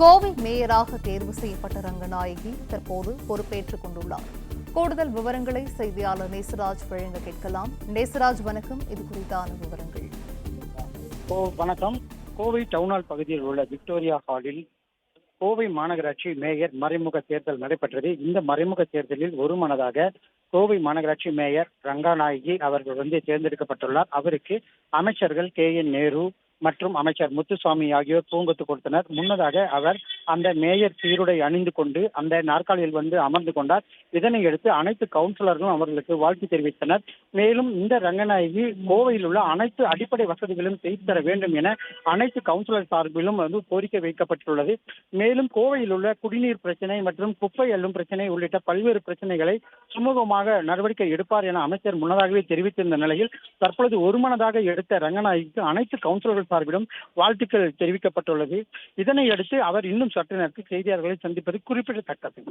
கோவை மேயராக தேர்வு செய்யப்பட்ட ரங்கநாயகி தற்போது பொறுப்பேற்றுக் கொண்டுள்ளார். கூடுதல் விவரங்களை செய்தியாளர் நேசராஜ் வழங்க கேட்கலாம். நேசராஜ், வணக்கம். இது குறித்தான விவரங்கள். வணக்கம். கோவை டவுன்ஹால் பகுதியில் உள்ள விக்டோரியா ஹாலில் கோவை மாநகராட்சி மேயர் மறைமுக தேர்தல் நடைபெற்றது. இந்த மறைமுக தேர்தலில் ஒருமனதாக கோவை மாநகராட்சி மேயர் ரங்கநாயகி அவர்கள் தேர்ந்தெடுக்கப்பட்டுள்ளார். அவருக்கு அமைச்சர்கள் KN நேரு மற்றும் அமைச்சர் முத்துசாமி ஆகியோர் பூங்கொத்து கொடுத்தனர். முன்னதாக அவர் அந்த மேயர் சீருடை அணிந்து கொண்டு அந்த நாற்காலியில் அமர்ந்து கொண்டார். இதனையடுத்து அனைத்து கவுன்சிலர்களும் அவர்களுக்கு வாழ்த்து தெரிவித்தனர். மேலும் இந்த ரங்கநாயகி கோவையில் உள்ள அனைத்து அடிப்படை வசதிகளும் செய்து தர வேண்டும் என அனைத்து கவுன்சிலர் சார்பிலும் கோரிக்கை வைக்கப்பட்டுள்ளது. மேலும் கோவையில் உள்ள குடிநீர் பிரச்சனை மற்றும் குப்பை அள்ளும் பிரச்சனை உள்ளிட்ட பல்வேறு பிரச்சனைகளை சுமூகமாக நடவடிக்கை எடுப்பார் என அமைச்சர் முன்னதாகவே தெரிவித்திருந்த நிலையில் தற்பொழுது ஒருமனதாக எடுத்த ரங்கநாயகிக்கு அனைத்து கவுன்சிலர்கள் சார்பிலும் வாழ்த்துக்கள் தெரிவிக்கப்பட்டுள்ளது. இதனை அடுத்து அவர் இன்னும் சற்று நேரத்தில் செய்தியாளர்களை சந்திப்பது குறிப்பிடத்தக்கது.